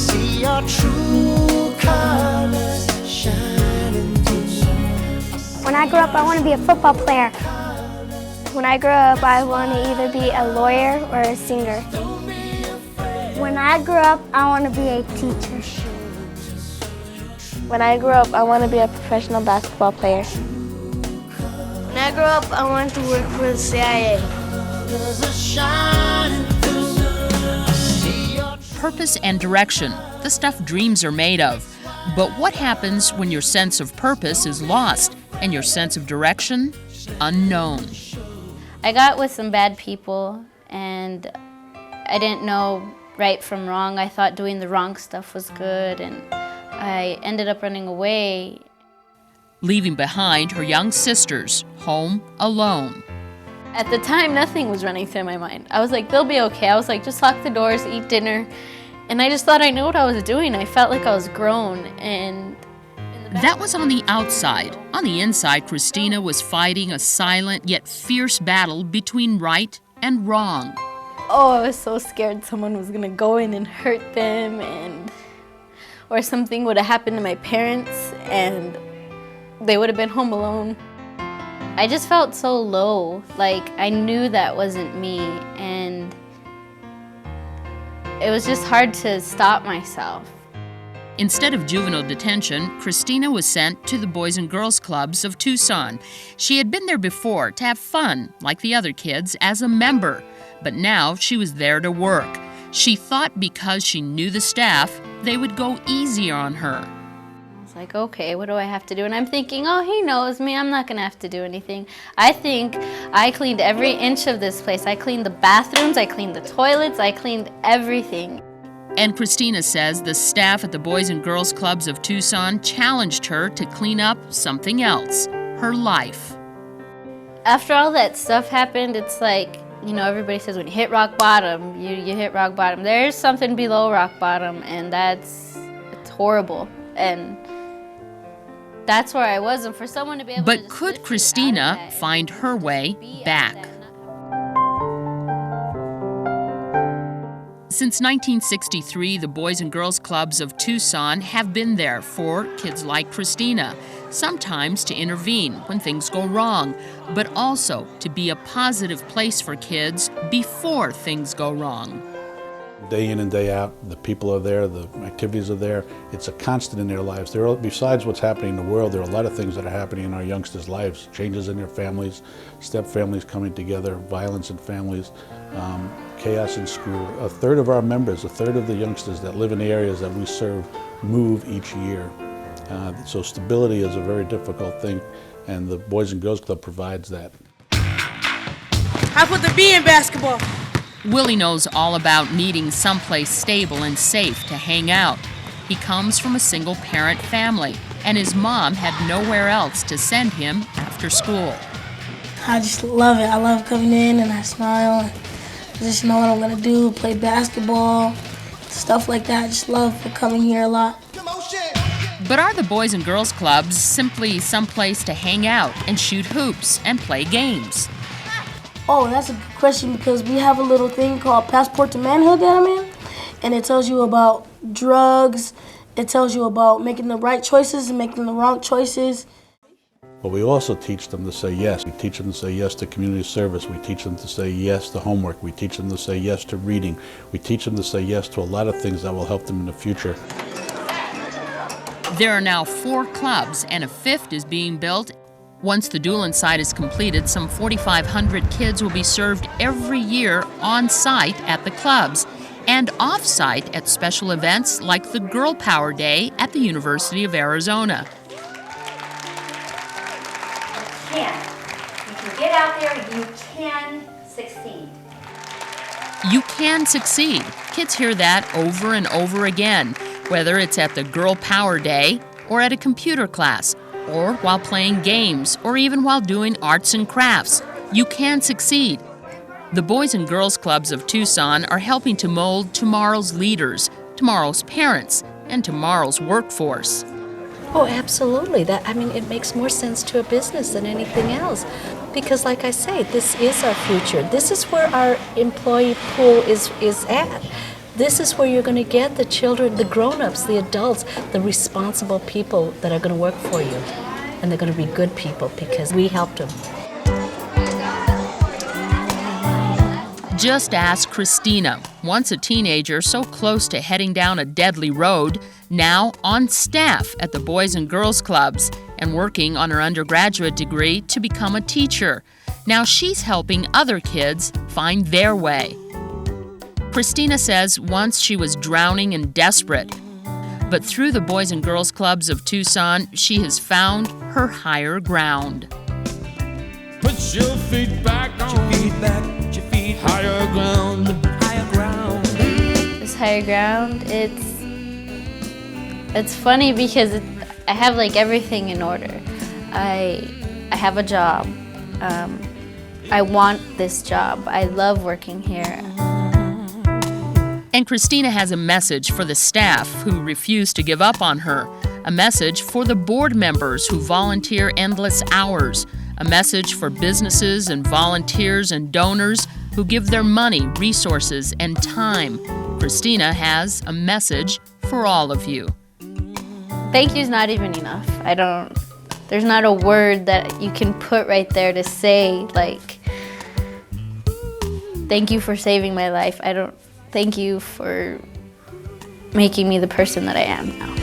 see your true colors shining through. When I grow up, I want to be a football player. When I grow up, I want to either be a lawyer or a singer. When I grow up, I want to be a teacher. When I grow up, I want to be a professional basketball player. When I grow up, I want to work for the CIA. Purpose and direction, the stuff dreams are made of. But what happens when your sense of purpose is lost and your sense of direction unknown? I got with some bad people and I didn't know right from wrong. I thought doing the wrong stuff was good and I ended up running away. Leaving behind her young sisters, home alone. At the time, nothing was running through my mind. I was like, they'll be okay. I was like, just lock the doors, eat dinner. And I just thought I knew what I was doing. I felt like I was grown. And that was on the outside. On the inside, Christina was fighting a silent yet fierce battle between right and wrong. Oh, I was so scared someone was gonna go in and hurt them, or something would have happened to my parents and they would have been home alone. I just felt so low, like I knew that wasn't me, and it was just hard to stop myself. Instead of juvenile detention, Christina was sent to the Boys and Girls Clubs of Tucson. She had been there before to have fun, like the other kids, as a member, but now she was there to work. She thought because she knew the staff, they would go easy on her. I was like, okay, what do I have to do? And I'm thinking, oh, he knows me. I'm not going to have to do anything. I think I cleaned every inch of this place. I cleaned the bathrooms, I cleaned the toilets, I cleaned everything. And Christina says the staff at the Boys and Girls Clubs of Tucson challenged her to clean up something else, her life. After all that stuff happened, it's like, you know, everybody says when you hit rock bottom, you hit rock bottom. There's something below rock bottom, and it's horrible. And that's where I was, and for someone to be able to But could Christina find her way back? Since 1963, the Boys and Girls Clubs of Tucson have been there for kids like Christina, sometimes to intervene when things go wrong, but also to be a positive place for kids before things go wrong. Day in and day out, the people are there, the activities are there. It's a constant in their lives. Besides what's happening in the world, there are a lot of things that are happening in our youngsters' lives. Changes in their families, step families coming together, violence in families, chaos in school. A third of our members, a third of the youngsters that live in the areas that we serve move each year. So stability is a very difficult thing, and the Boys and Girls Club provides that. How about the B in basketball? Willie knows all about needing someplace stable and safe to hang out. He comes from a single-parent family, and his mom had nowhere else to send him after school. I just love it. I love coming in and I smile. I just know what I'm going to do, play basketball, stuff like that. I just love coming here a lot. But are the Boys and Girls Clubs simply someplace to hang out and shoot hoops and play games? Oh, that's a good question because we have a little thing called Passport to Manhood that I'm in, and it tells you about drugs, it tells you about making the right choices and making the wrong choices. But we also teach them to say yes. We teach them to say yes to community service. We teach them to say yes to homework. We teach them to say yes to reading. We teach them to say yes to a lot of things that will help them in the future. There are now 4 clubs, and a 5th is being built. Once the Doolin site is completed, some 4,500 kids will be served every year on-site at the clubs and off-site at special events like the Girl Power Day at the University of Arizona. If you get out there, you can succeed. You can succeed. Kids hear that over and over again, whether it's at the Girl Power Day or at a computer class, or while playing games, or even while doing arts and crafts. You can succeed. The Boys and Girls Clubs of Tucson are helping to mold tomorrow's leaders, tomorrow's parents, and tomorrow's workforce. Oh, absolutely. It makes more sense to a business than anything else. Because like I say, this is our future. This is where our employee pool is at. This is where you're going to get the children, the grown-ups, the adults, the responsible people that are going to work for you. And they're going to be good people because we helped them. Just ask Christina, once a teenager so close to heading down a deadly road, now on staff at the Boys and Girls Clubs and working on her undergraduate degree to become a teacher. Now she's helping other kids find their way. Christina says once she was drowning and desperate, but through the Boys and Girls Clubs of Tucson, she has found her higher ground. Put your feet back on. Your feet higher ground. Higher ground. This higher ground, it's funny because I have like everything in order. I have a job. I want this job. I love working here. And Christina has a message for the staff who refuse to give up on her, a message for the board members who volunteer endless hours, a message for businesses and volunteers and donors who give their money, resources, and time. Christina has a message for all of you. Thank you is not even enough. There's not a word that you can put right there to say, like, thank you for saving my life. Thank you for making me the person that I am now.